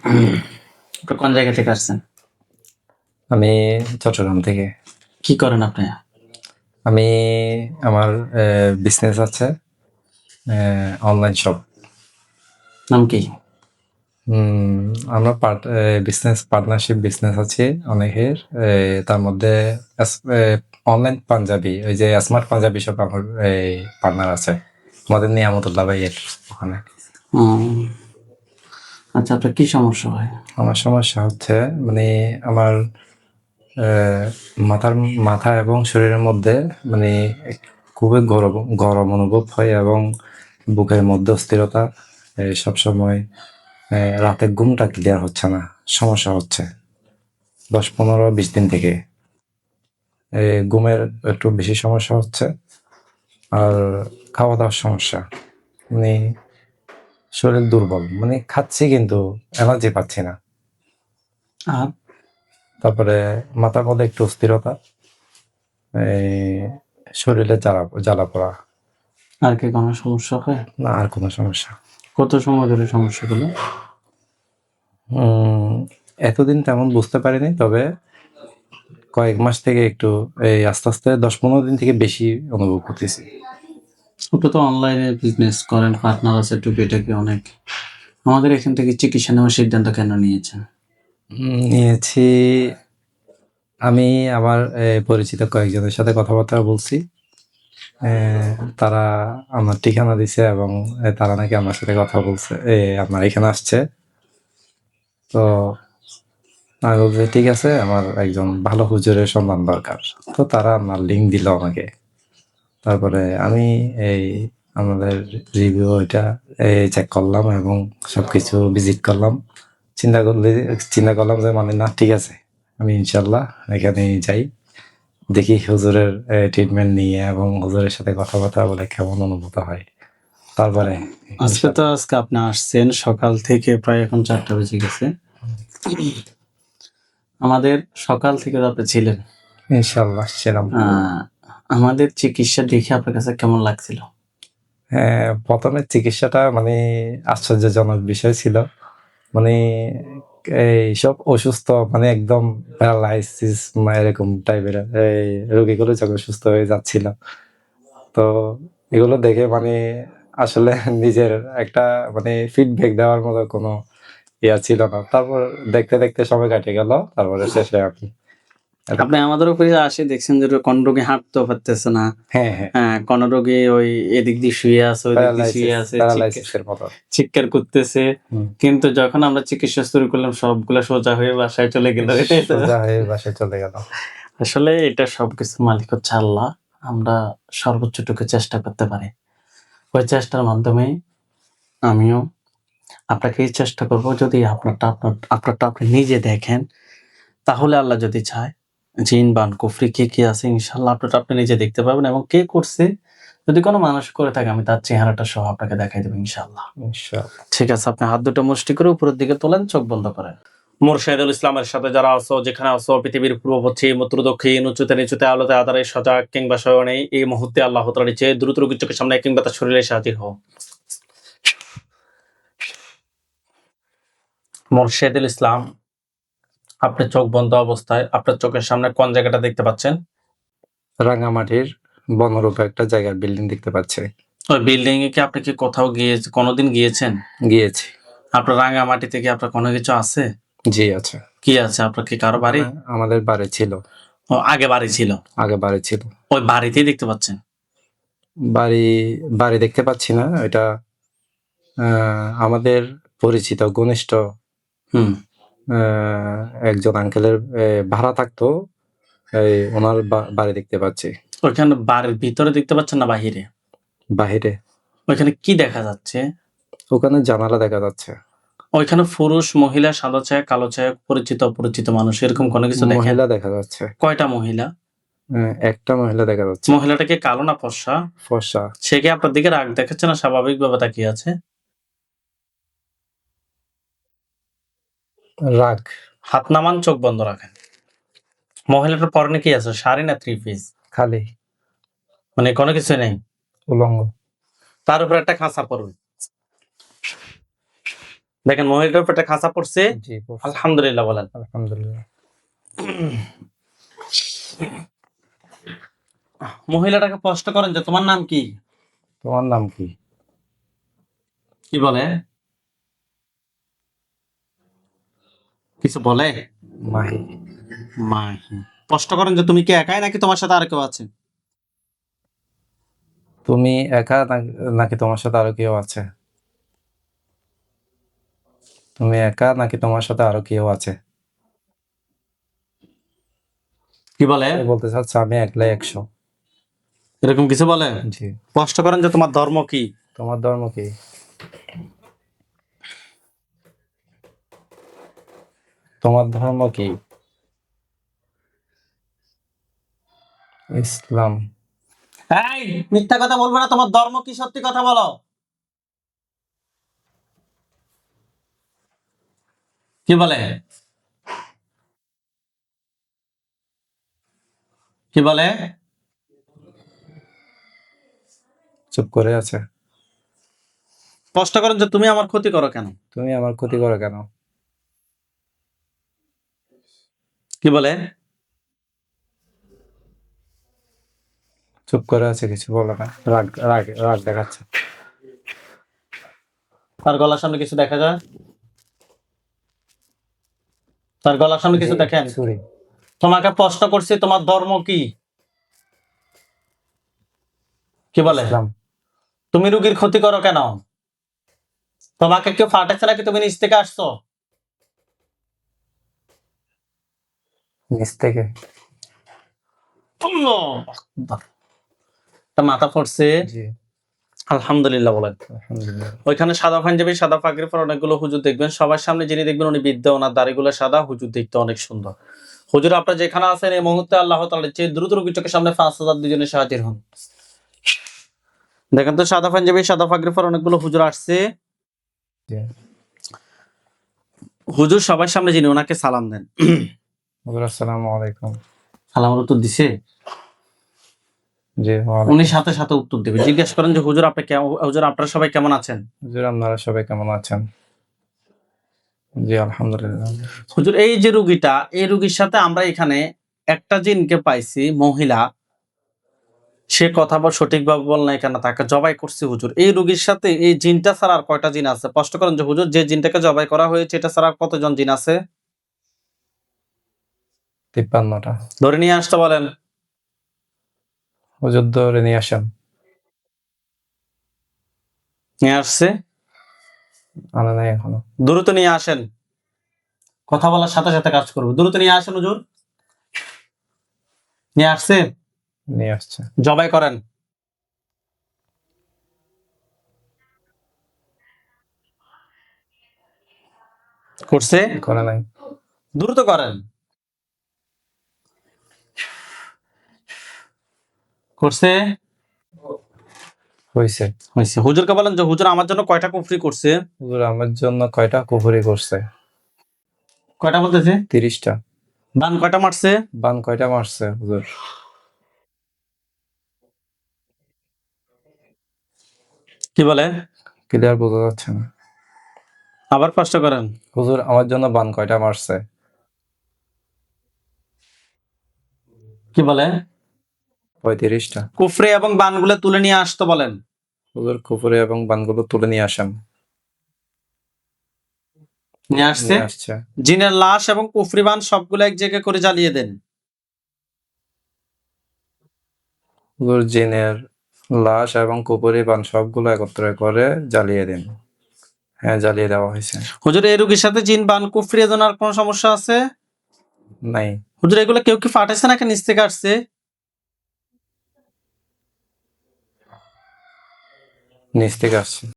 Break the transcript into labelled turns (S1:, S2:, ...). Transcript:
S1: আপনি কোন জায়গা থেকে আসছেন?
S2: আমি চট্টগ্রাম থেকে।
S1: কি করেন আপনি?
S2: আমি আমার বিজনেস আছে, অনলাইন শপ।
S1: নাম কি?
S2: আমরা বিজনেস পার্টনারশিপ বিজনেস আছে অনেকের। তার মধ্যে অনলাইন পাঞ্জাবি, ওই যে স্মার্ট পাঞ্জাবি শপ আমার পার্টনার আছে আমাদের নিয়ামতুল্লাহ ভাইয়ের ওখানে।
S1: আচ্ছা, আপনার কি সমস্যা হয়?
S2: আমার সমস্যা হচ্ছে মানে আমার মাথা এবং শরীরের মধ্যে মানে খুবই গরম গরম অনুভব হয় এবং বুকের মধ্যে অস্থিরতা। সবসময় রাতে ঘুমটা ক্লিয়ার হচ্ছে না, সমস্যা হচ্ছে 10-15-20 দিন থেকে। ঘুমের একটু বেশি সমস্যা হচ্ছে, আর খাওয়া দাওয়ার সমস্যা, মানে শরীর দুর্বল, মানে খাচ্ছি কিন্তু এনার্জি পাচ্ছি না।
S1: আর
S2: তারপরে মাথার মধ্যে একটু অস্থিরতা, শরীরে জ্বালা পড়া।
S1: আর কি কোনো সমস্যা হয়?
S2: না, আর কোনো সমস্যা।
S1: কত সময় ধরে সমস্যাগুলো?
S2: এতদিন তেমন বুঝতে পারিনি, তবে কয়েক মাস থেকে একটু আস্তে আস্তে 10-15 দিন থেকে বেশি অনুভব করতেছি।
S1: আপনি তো অনলাইনে বিজনেস করেন, পার্টনার আছে টুকিটাকি অনেক। আমাদের এখান থেকে চিকিৎসা নেওয়ার সিদ্ধান্ত কেন নিয়েছেন?
S2: নিয়েছি, আমি আমার পরিচিত কয়েকজনের সাথে কথাবার্তা বলছি। তারা আমার ঠিকানা দিছে এবং তারা নাকি আমার সাথে কথা বলছে, আপনার এখানে আসছে। তো আমি বলছি ঠিক আছে, আমার একজন ভালো হুজুরের সন্ধান দরকার। তো তারা আমার লিঙ্ক দিল আমাকে। তারপরে আমি আমাদের রিভিউ ওইটা চেক করলাম এবং সবকিছু ভিজিট করলাম। চিন্তা করলাম যে মানে না, ঠিক আছে, আমি ইনশাল্লাহ এখানে যাই, দেখি হুজুরের ট্রিটমেন্ট নিয়ে এবং হুজুরের সাথে কথাবার্তা বলে কেমন অনুভূত হয়। তারপরে
S1: আজকে আপনি আসছেন সকাল থেকে, প্রায় এখন 4টা বেজে গেছে। আমাদের সকাল থেকে তো আপনি ছিলেন।
S2: ইনশাল্লাহ ছিলাম।
S1: আমাদের চিকিৎসা দেখে আপনার কাছে কেমন লাগছিল?
S2: হ্যাঁ, প্রথমে চিকিৎসাটা মানে আশ্চর্যজনক বিষয় ছিল। মানে এইসব অসুস্থ, মানে একদম প্যারালাইসিস এরকম টাইপের রোগীগুলো যখন সুস্থ হয়ে যাচ্ছিল, তো এগুলো দেখে মানে আসলে নিজের একটা মানে ফিডব্যাক দেওয়ার মতো কোনো ইয়া ছিল না। তারপর দেখতে দেখতে সময় কাটে গেল, তারপরে শেষে
S1: আপনি আমাদের উপরে আসে দেখছেন যে কোন রোগী হাঁটতেও পারতেছে না,
S2: হ্যাঁ হ্যাঁ,
S1: কোন রোগী ওই এদিক দিয়ে শুয়ে আছে, ওই দিক দিয়ে শুয়ে আছে,
S2: প্যারালাইসিসের মতো।
S1: চিৎকার করতেছে। কিন্তু যখন আমরা চিকিৎসা শুরু করলাম, সবগুলা সোজা হয়ে বাসায় চলে গেল। এটাই তো
S2: সোজা হয়ে বাসায় চলে গেল।
S1: আসলে এটা সবকিছুর মালিক হচ্ছে আল্লাহ। আমরা সর্বোচ্চটুকু চেষ্টা করতে পারি। ওই চেষ্টার মাধ্যমেই আমিও আপনাকে এই চেষ্টা করব, যদি আপনারটা আপনি নিজে দেখেন, তাহলে আল্লাহ যদি চায়, জিন বান কুফরি কি আছে, ইনশাআল্লাহ আপনারটা আপনি নিজে দেখতে পাবেন, এবং কে করছে যদি কোনো মানুষ করে থাকে, আমি তার চেহারাটা সহ আপনাকে দেখাই দেব ইনশাআল্লাহ। ঠিক আছে, আপনি হাত দুটো মুষ্টি করে উপরের দিকে তোলেন, চোখ বন্ধ করেন। মোরশেদুল ইসলামের সাথে যারা আছো, যেখানে আছো, পৃথিবীর পূর্ব পশ্চিম উত্তর দক্ষিণ, উঁচুতে নিচুতে, আলোতে আধারে, সজাগ কিংবা শয়নে, এই মুহূর্তে আল্লাহ তাআলার নিচে দ্রুত রোগীর চোখের সামনে কিংবা তার শরীরে হাজির হও। মোরশেদুল ইসলাম, আপনি চোখ বন্ধ অবস্থায় আপনার চোখের সামনে কোন জায়গাটা দেখতে পাচ্ছেন?
S2: রাঙামাটির বনরূপে একটা জায়গার বিল্ডিং দেখতে পাচ্ছি।
S1: ওই বিল্ডিং এ কি আপনি কি কোথাও কোনোদিন গিয়েছেন?
S2: গিয়েছি।
S1: আপনার রাঙামাটি থেকে আপনার কোনো কিছু আছে?
S2: জি আছে।
S1: কি আছে? আপনার কি কারো বাড়ি?
S2: আমাদের বাড়ি ছিল।
S1: ও, আগে বাড়ি ছিল।
S2: আগে বাড়ি ছিল।
S1: ওই বাড়িতেই দেখতে পাচ্ছেন?
S2: বাড়ি দেখতে পাচ্ছি না, এটা আমাদের পরিচিত ঘনিষ্ঠ একজন আঙ্কেলের ভাড়া থাকতো, ওনার বাড়ি দেখতে পাচ্ছি।
S1: ওইখানে বাড়ির ভিতরে দেখতে পাচ্ছেন না বাহিরে?
S2: বাহিরে।
S1: ওইখানে কি দেখা যাচ্ছে?
S2: ওখানে জানালা দেখা যাচ্ছে।
S1: ওইখানে পুরুষ, মহিলা, সাদা ছায়া, কালো ছায়া, পরিচিত অপরিচিত মানুষ, এরকম কোনো কিছু দেখেন?
S2: মহিলা দেখা যাচ্ছে।
S1: কয়টা মহিলা?
S2: একটা মহিলা দেখা যাচ্ছে।
S1: মহিলাটা কি কালো না ফর্সা?
S2: ফর্সা।
S1: সে কি আপনার দিকে রাগ দেখাচ্ছে না স্বাভাবিকভাবে তাকিয়ে আছে?
S2: রাগ।
S1: হাত নামান, চোখ বন্ধ রাখেন। মহিলাটার পরনে কি আছে, শাড়ি না থ্রি পিস?
S2: খালি।
S1: মানে কোনো কিছু নেই?
S2: উলঙ্গ।
S1: তার উপর একটা খাঁচা পড়বে। দেখেন মহিলাটার পেটে খাঁচা পড়ছে।
S2: জি পড়ছে।
S1: আলহামদুলিল্লাহ বলেন।
S2: আলহামদুলিল্লাহ।
S1: মহিলাটাকে প্রশ্ন করেন যে তোমার নাম কি?
S2: তোমার নাম কি?
S1: কি বলে? কিছু বলে?
S2: মাহি।
S1: মাহি। প্রশ্ন করেন যে তুমি কি একাই নাকি তোমার সাথে আর কেউ আছে?
S2: তুমি একা নাকি তোমার সাথে আরো কেউ আছে? তুমি একা নাকি তোমার সাথে আরো কেউ আছে?
S1: কি বলে?
S2: এ বলতে চাচ্ছে আমি একলাই 100।
S1: এরকম কিছু বলে?
S2: জি।
S1: প্রশ্ন করেন যে তোমার ধর্ম কি?
S2: তোমার ধর্ম কি? তোমার ধর্ম কি? ইসলাম।
S1: এই মিথ্যা কথা বলবে না, তোমার ধর্ম কি, সত্যি কথা বলো। কি বলে? কি বলে?
S2: চুপ করে আছে।
S1: প্রশ্ন করেন যে তুমি আমার ক্ষতি করো কেন?
S2: তুমি আমার ক্ষতি করো কেন?
S1: কি বলে?
S2: চুপ করে আছে, কিছু বলে না, রাগ রাগ রাগ দেখাচ্ছে।
S1: তার গলার সামনে কিছু দেখা যায়? তার গলার সামনে কিছু দেখেন?
S2: ছুরি।
S1: তোমাকে প্রশ্ন করছি তোমার ধর্ম কি? কি বলে?
S2: ইসলাম।
S1: তুমি রুগীর ক্ষতি করো কেন? তোমাকে কেউ ফাটাচ্ছে নাকি তুমি নিচ থেকে আসছো?
S2: নিচ থেকে।
S1: আল্লাহু আকবার। তা মাথা পড়ছে।
S2: জি।
S1: আলহামদুলিল্লাহ বলেন।
S2: আলহামদুলিল্লাহ।
S1: ওইখানে সাদা পাঞ্জাবি সাদা পাগড়ি পরা অনেকগুলো হুজুর দেখবেন, সবার সামনে যিনি দেখবেন উনি বৃদ্ধ, ওনার দাড়িগুলো সাদা, হুজুর দেখতে অনেক সুন্দর। হুজুর আপনারা যেখানে আছেন এই মুহূর্তে আল্লাহ তাআলার চেয়ে দ্রুত রোগীর চোখের সামনে 5,000 দুজনে হাজির হন। দেখেন তো সাদা পাঞ্জাবি সাদা পাগড়ি পরা অনেকগুলো হুজুর আসছে।
S2: জি।
S1: হুজুর সবার সামনে যিনি ওনাকে সালাম দেন।
S2: হুজুর আসসালামু আলাইকুম।
S1: সালামের উত্তর দিছে?
S2: জি
S1: উনি
S2: ওয়ালাইকুম।
S1: সাথে সাথে উত্তর দেবে। জিজ্ঞেস করেন যে হুজুর আপনি কেমন, হুজুর আপনারা সবাই কেমন আছেন?
S2: হুজুর আপনারা সবাই কেমন আছেন? জি আলহামদুলিল্লাহ।
S1: হুজুর এই যে রুগীটা, এই রুগীর সাথে আমরা এখানে একটা জিনকে পাইছি, মহিলা, সে কথা বল সঠিকভাবে বল নাই কেন, তাকে জবাই করছে হুজুর। এই রোগীর সাথে এই জিনটা ছাড়া আর কয়টা জিন আছে? প্রশ্ন করেন যে হুজুর যে জিনটাকে জবাই করা হয়েছে এটা ছাড়া আর কতজন জিন আছে?
S2: 53টা।
S1: ধরে নিয়ে আসতে বলেন।
S2: হুজুর ধরে নিয়ে আসেন।
S1: নিয়ে আসছে?
S2: আনা নাই এখনো।
S1: দ্রুত নিয়ে আসেন। কথা বলার সাথে সাথে কাজ করবে। দ্রুত নিয়ে আসেন হুজুর। নিয়ে আসছে?
S2: নিয়ে আসছে।
S1: জবাই করেন। করছে?
S2: করে নাই।
S1: দ্রুত করেন। করছে?
S2: হইছে।
S1: হয়েছে। হুজুরকে বলেন যে হুজুর আমার জন্য কয়টা কুফরি করছে?
S2: হুজুর আমার জন্য কয়টা কুফরি করছে?
S1: কয়টা বলতেছে?
S2: 30টা।
S1: বান কয়টা মারছে?
S2: বান কয়টা মারছে হুজুর?
S1: কি বলে?
S2: ক্লিয়ার বোঝা যাচ্ছে না।
S1: আবার প্রশ্ন করেন।
S2: হুজুর আমার জন্য বান কয়টা মারছে?
S1: কি বলে?
S2: 35টা।
S1: কুফরি এবং বানগুলো তুলে নিয়ে আসতে বলেন।
S2: হুজুর কুফরি এবং বানগুলো তুলে নিয়ে আসেন।
S1: নিয়ে আসছে?
S2: নিয়ে আসছে।
S1: জিনের লাশ এবং কুফরি বান সবগুলো এক জায়গায় করে জ্বালিয়ে দেন।
S2: হুজুর জিনের লাশ এবং কুফরি বান সবগুলো একত্রে করে জ্বালিয়ে দিন। হ্যাঁ জ্বালিয়ে দেওয়া হয়েছে।
S1: হুজুর এই রোগীর সাথে জিন বান কুফরি এর জন্য আর কোনো সমস্যা আছে?
S2: নাই।
S1: হুজুর এগুলো কেউ কি ফাটাইছে নাকি নিচ থেকে আসছে?
S2: নিচ থেকে আসছে।